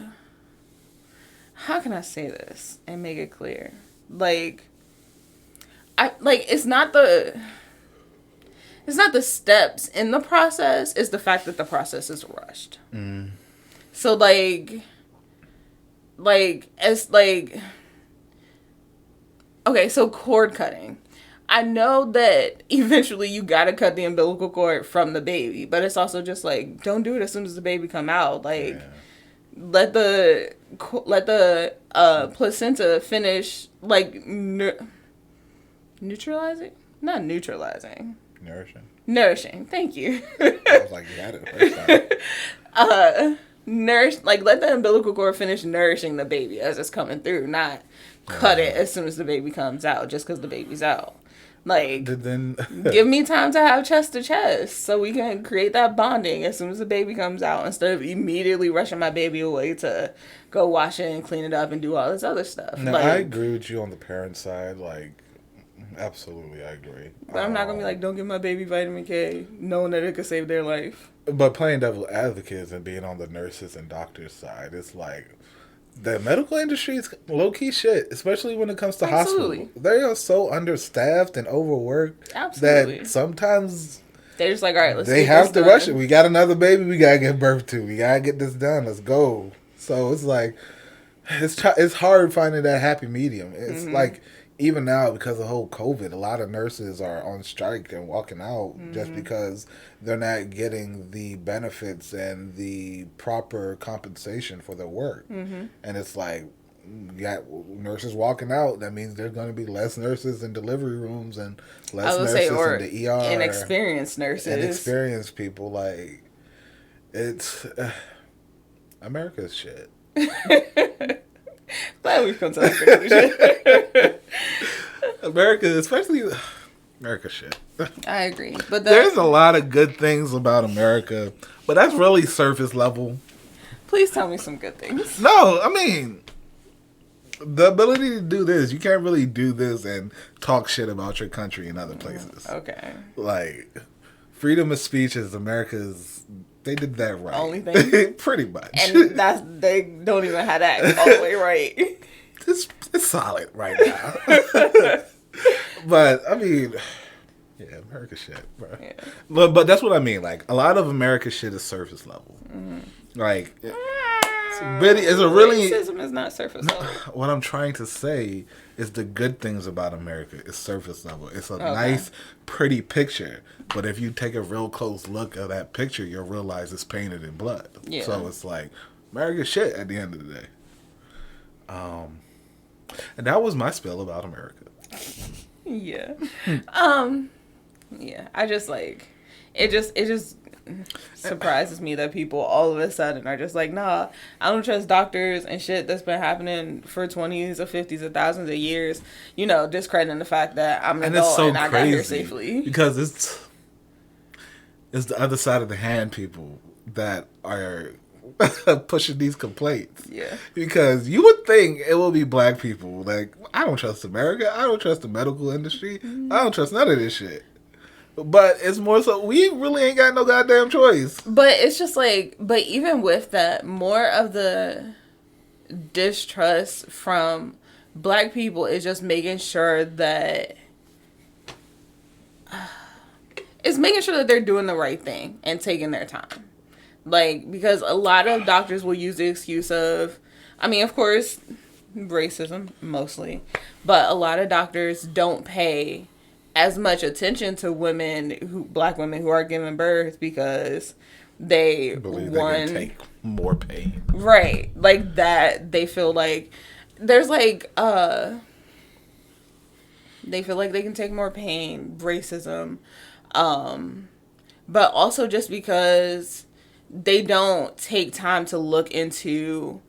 S1: can I say this and make it clear? Like, it's not the steps in the process, it's the fact that the process is rushed. So, okay, so cord cutting. I know that eventually you gotta cut the umbilical cord from the baby, but it's also just like, don't do it as soon as the baby come out. Like, let the placenta finish, like, neutralizing? Not neutralizing. Nourishing. Thank you.
S2: I was like, you had it the first time.
S1: Let the umbilical cord finish nourishing the baby as it's coming through, not cut it as soon as the baby comes out just because the baby's out. Like, give me time to have chest to chest so we can create that bonding as soon as the baby comes out, instead of immediately rushing my baby away to go wash it and clean it up and do all this other stuff.
S2: No, I agree with you on the parent side. Like, absolutely, I agree.
S1: But I'm not going to be like, don't give my baby vitamin K, knowing that it could save their life.
S2: But playing devil advocates and being on the nurses and doctors side, it's like, the medical industry is low-key shit, especially when it comes to hospitals. They are so understaffed and overworked that sometimes
S1: they're just like, all right, let's
S2: they have to rush it. We got another baby we got to give birth to. We got to get this done. Let's go. So it's like, it's hard finding that happy medium. It's like, even now, because of whole COVID, a lot of nurses are on strike and walking out just because they're not getting the benefits and the proper compensation for their work. And it's like, you got nurses walking out. That means there's going to be less nurses in delivery rooms and less nurses in the ER.
S1: And experienced nurses.
S2: And experienced people. Like, it's... America's shit.
S1: Glad we've come to that
S2: America, especially America shit.
S1: I agree. But
S2: there's a lot of good things about America, but that's really surface level.
S1: Please tell me some good things.
S2: No, I mean, the ability to do this, you can't really do this and talk shit about your country in other places.
S1: Okay.
S2: Like, freedom of speech is America's... They did that right.
S1: Only thing?
S2: Pretty much.
S1: And they don't even have that all the way right.
S2: It's solid right now. But, I mean, yeah, America shit, bro. Yeah. But that's what I mean. Like, a lot of America shit is surface level. Like,
S1: racism is not surface level.
S2: What I'm trying to say is the good things about America is surface level. It's a nice, pretty picture. But if you take a real close look at that picture, you'll realize it's painted in blood. Yeah. So it's like, America's shit at the end of the day. And that was my spill about America.
S1: Yeah. Yeah. I just like, it just surprises me that people all of a sudden are just like, nah, I don't trust doctors and shit that's been happening for 20s or 50s or thousands of years, you know, discrediting the fact that I'm an adult and I got here safely.
S2: Because it's the other side of the hand people that are pushing these complaints.
S1: Yeah.
S2: Because you would think it will be black people. Like, I don't trust America. I don't trust the medical industry. I don't trust none of this shit. But it's more so, we really ain't got no goddamn choice.
S1: But it's just like, but even with that, more of the distrust from black people is just making sure that, it's making sure that they're doing the right thing and taking their time. Like, because a lot of doctors will use the excuse of, I mean, of course, racism, mostly. But a lot of doctors don't pay as much attention to black women who are giving birth because they
S2: believe they can take more pain.
S1: Right. Like that, they feel like there's like, they feel like they can take more pain, racism, but also just because they don't take time to look into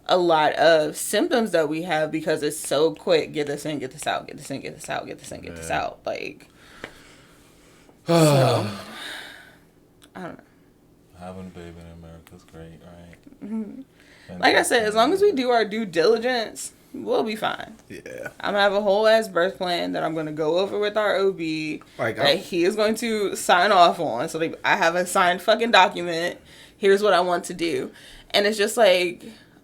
S1: a lot of symptoms that we have because it's so quick. Get this in, get this out, get this in, get this out, get this in, get this out. Like, so, I don't know.
S2: Having a baby in America is great, right?
S1: Mm-hmm. Like I said, as long as we do our due diligence, we'll be fine.
S2: Yeah.
S1: I'm going to have a whole ass birth plan that I'm going to go over with our OB that he is going to sign off on. So I have a signed fucking document. Here's what I want to do. And it's just like,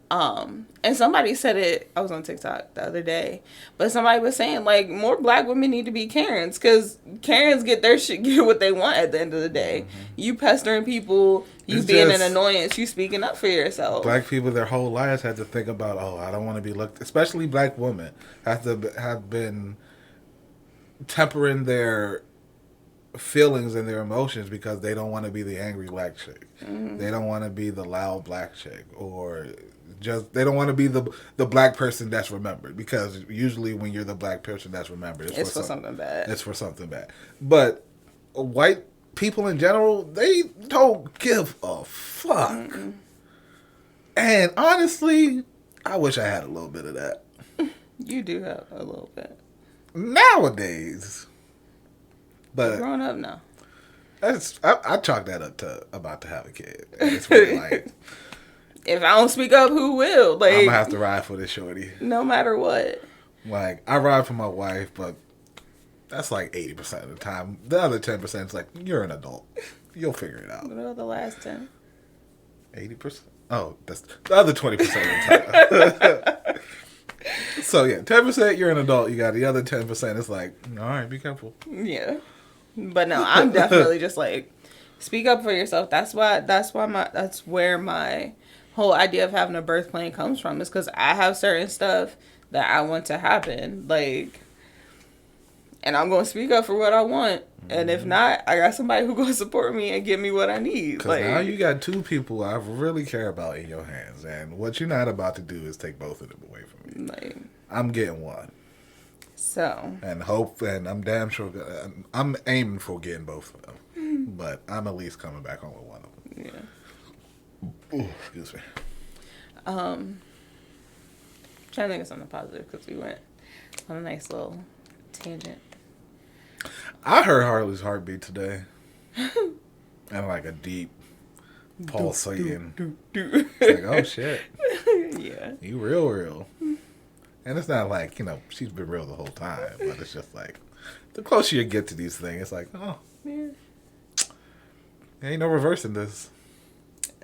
S1: and somebody said it, I was on TikTok the other day, but somebody was saying, like, more black women need to be Karens, because Karens get their shit, get what they want at the end of the day. Mm-hmm. You pestering people, you being an annoyance, you speaking up for yourself.
S2: Black people their whole lives had to think about, I don't want to be looked, especially black women, have been tempering their feelings and their emotions because they don't want to be the angry black chick. Mm-hmm. They don't want to be the loud black chick, or just they don't want to be the black person that's remembered, because usually when you're the black person that's remembered,
S1: it's for something bad.
S2: It's for something bad. But white people in general, they don't give a fuck. Mm-mm. And honestly, I wish I had a little bit of that.
S1: You do have a little bit
S2: nowadays. But
S1: you're growing up now.
S2: I chalk that up to about to have a kid. And it's really like,
S1: if I don't speak up, who will? Like,
S2: I'm gonna have to ride for this shorty.
S1: No matter what.
S2: Like, I ride for my wife, but that's like 80% of the time. The other 10% is like, you're an adult. You'll figure it out.
S1: What about the last 10?
S2: 80%? Oh, that's the other 20% of the time. So yeah, 10% you're an adult. You got the other 10%. It's like, all right, be careful.
S1: Yeah. But no, I'm definitely just like, speak up for yourself. That's where my whole idea of having a birth plan comes from, is because I have certain stuff that I want to happen, like, and I'm going to speak up for what I want. Mm-hmm. And if not, I got somebody who's going to support me and give me what I need.
S2: Because now you got two people I really care about in your hands, and what you're not about to do is take both of them away from me. Like, I'm getting one.
S1: So.
S2: And I'm damn sure, I'm aiming for getting both of them. Mm-hmm. But I'm at least coming back home with one of them. Yeah. Ooh, excuse me.
S1: Trying to think of something positive, because we went on a nice little tangent.
S2: I heard Harley's heartbeat today. And like a deep pulsating. It's like, oh shit.
S1: Yeah.
S2: You real. And it's not like, she's been real the whole time, but it's just like, the closer you get to these things, it's like, oh, yeah. Ain't no reversing this.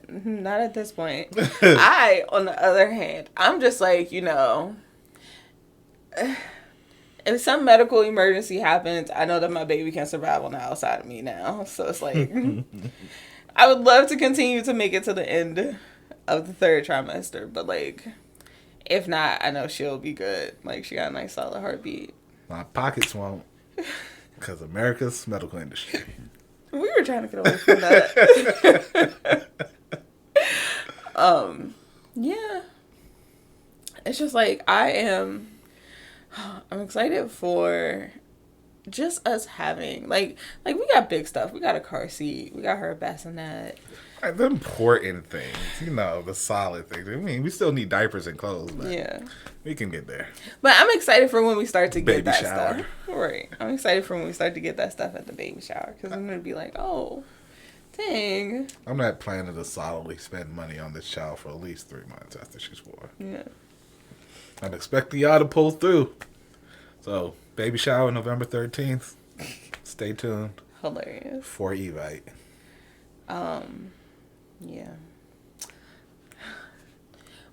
S1: Not at this point. I, on the other hand, I'm just like, if some medical emergency happens, I know that my baby can survive on the outside of me now. So it's like, I would love to continue to make it to the end of the third trimester. But, like, if not, I know she'll be good. Like, she got a nice solid heartbeat.
S2: My pockets won't. Because America's medical industry.
S1: We were trying to get away from that. Yeah. It's just like, I'm excited for just us having, like we got big stuff. We got a car seat. We got her a bassinet.
S2: The important things, the solid things. I mean, we still need diapers and clothes, but yeah, we can get there.
S1: But I'm excited for when we start to get that
S2: shower.
S1: Stuff. Right. I'm excited for when we start to get that stuff at the baby shower, because I'm going to be like, oh, dang.
S2: I'm not planning to solidly spend money on this child for at least 3 months after she's born. Yeah. I'm expecting y'all to pull through. So, baby shower November 13th. Stay tuned.
S1: Hilarious.
S2: For Evite.
S1: Yeah.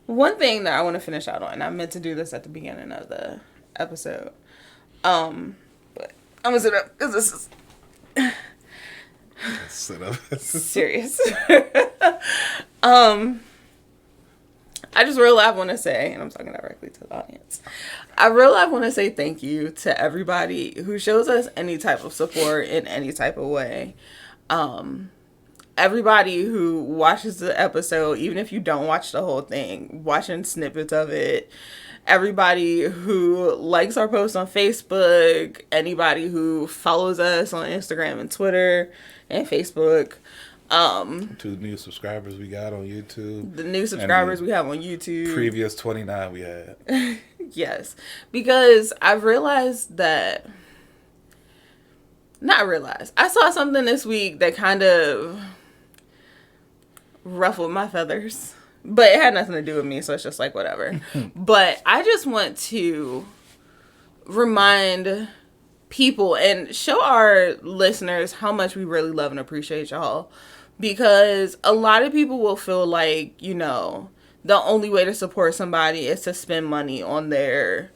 S1: One thing that I want to finish out on, and I meant to do this at the beginning of the episode, but I'm gonna sit up because this is
S2: sit up.
S1: Serious. I just real life want to say, and I'm talking directly to the audience, I real life want to say thank you to everybody who shows us any type of support in any type of way. everybody who watches the episode, even if you don't watch the whole thing, watching snippets of it, everybody who likes our posts on Facebook, anybody who follows us on Instagram and Twitter and Facebook.
S2: To the new subscribers we got on YouTube.
S1: The new subscribers we have on YouTube.
S2: Previous 29 we had.
S1: Yes. Because I've realized that... Not realized. I saw something this week that kind of ruffled my feathers. But it had nothing to do with me, so it's just like, whatever. But I just want to remind people and show our listeners how much we really love and appreciate y'all. Because a lot of people will feel like, you know, the only way to support somebody is to spend money on their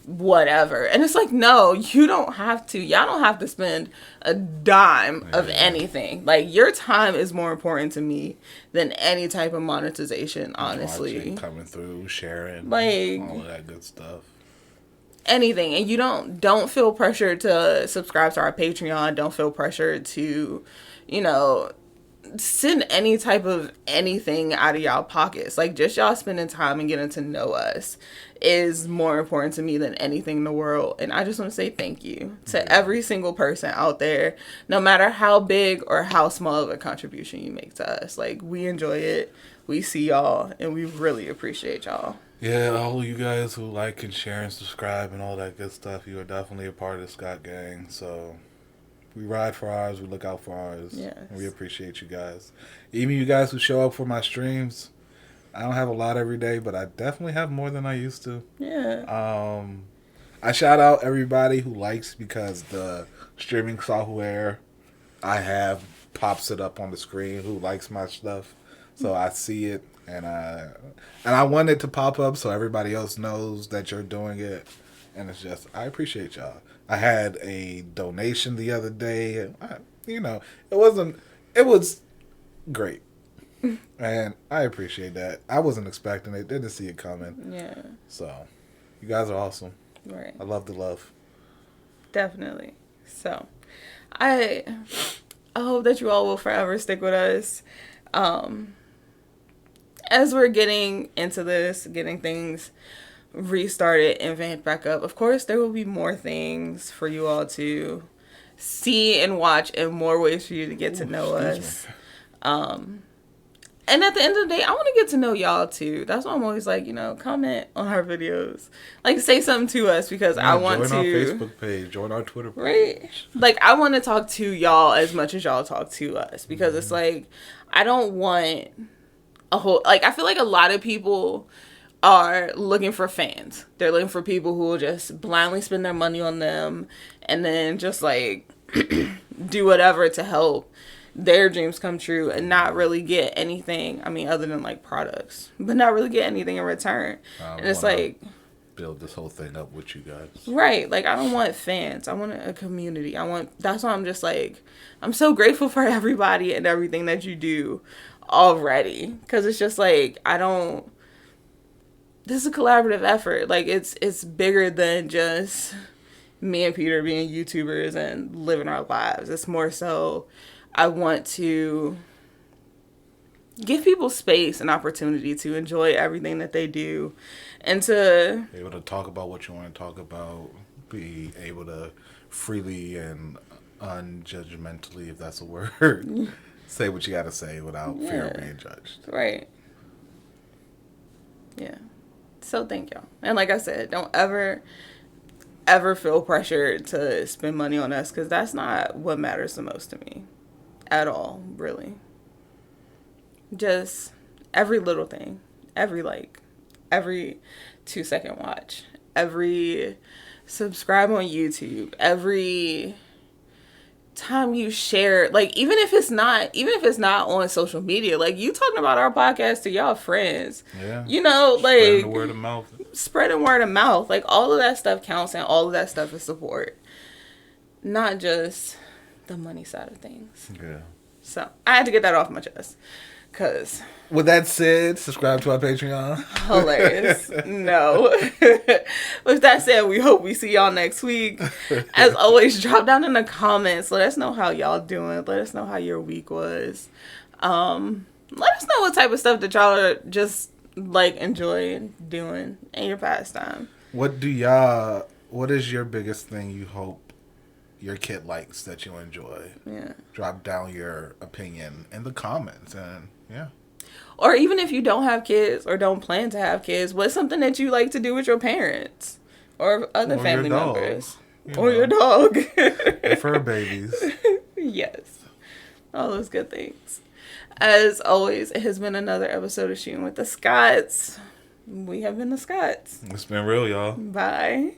S1: whatever. And it's like, no, you don't have to. Y'all don't have to spend a dime of anything. Like, your time is more important to me than any type of monetization, honestly.
S2: Watching, coming through, sharing,
S1: like,
S2: all of that good stuff.
S1: Anything. And you don't feel pressure to subscribe to our Patreon. Don't feel pressure to, you know, send any type of anything out of y'all pockets. Like, just y'all spending time and getting to know us is more important to me than anything in the world. And I just want to say thank you to every single person out there, no matter how big or how small of a contribution you make to us. Like, we enjoy it, we see y'all, and we really appreciate y'all.
S2: Yeah, all of you guys who like and share and subscribe and all that good stuff, you are definitely a part of the Scott gang. So we ride for ours. We look out for ours.
S1: Yes.
S2: And we appreciate you guys. Even you guys who show up for my streams. I don't have a lot every day, but I definitely have more than I used to.
S1: Yeah.
S2: I shout out everybody who likes, because the streaming software I have pops it up on the screen who likes my stuff. So I see it, and I want it to pop up so everybody else knows that you're doing it. And it's just, I appreciate y'all. I had a donation the other day. It was great. And I appreciate that. I wasn't expecting it. Didn't see it coming.
S1: Yeah.
S2: So, you guys are awesome.
S1: Right.
S2: I love the love.
S1: Definitely. So, I hope that you all will forever stick with us. As we're getting into this, getting things restarted and vamped back up, of course, there will be more things for you all to see and watch, and more ways for you to get to know us. And at the end of the day, I want to get to know y'all too. That's why I'm always like, comment on our videos. Like, say something to us, because I want to.
S2: Join our Facebook page. Join our Twitter page.
S1: Right? Like, I want to talk to y'all as much as y'all talk to us. Because it's like, I don't want a whole... Like, I feel like a lot of people are looking for fans. They're looking for people who will just blindly spend their money on them. And then just, like, do whatever to help their dreams come true, and not really get anything, other than like products, but not really get anything in return. And it's like,
S2: build this whole thing up with you guys.
S1: Right. Like, I don't want fans. I want a community. That's why I'm just like, I'm so grateful for everybody and everything that you do already. Cause it's just like, this is a collaborative effort. Like, it's bigger than just me and Peter being YouTubers and living our lives. It's more so, I want to give people space and opportunity to enjoy everything that they do, and to
S2: be able to talk about what you want to talk about, be able to freely and unjudgmentally, if that's a word, say what you got to say without fear of being judged.
S1: Right. Yeah. So thank y'all. And like I said, don't ever feel pressured to spend money on us, because that's not what matters the most to me. At all, really. Just every little thing, every 2-second watch, every subscribe on YouTube, every time you share, like, even if it's not on social media, like, you talking about our podcast to y'all friends, like,
S2: spreading word of mouth,
S1: like, all of that stuff counts, and all of that stuff is support, not just the money side of things.
S2: Yeah.
S1: So I had to get that off my chest, Cause
S2: with that said, subscribe to our Patreon.
S1: Hilarious. No. With that said, we hope we see y'all next week. As always, drop down in the comments. Let us know how y'all doing. Let us know how your week was. Let us know what type of stuff that y'all are just like enjoying doing in your pastime.
S2: What is your biggest thing you hope your kid likes that you enjoy?
S1: Yeah.
S2: Drop down your opinion in the comments, and yeah.
S1: Or even if you don't have kids or don't plan to have kids, what's something that you like to do with your parents or other family members? Or your dog.
S2: Or fur babies.
S1: Yes. All those good things. As always, it has been another episode of Shootin' with the Scotts. We have been the Scotts.
S2: It's been real, y'all.
S1: Bye.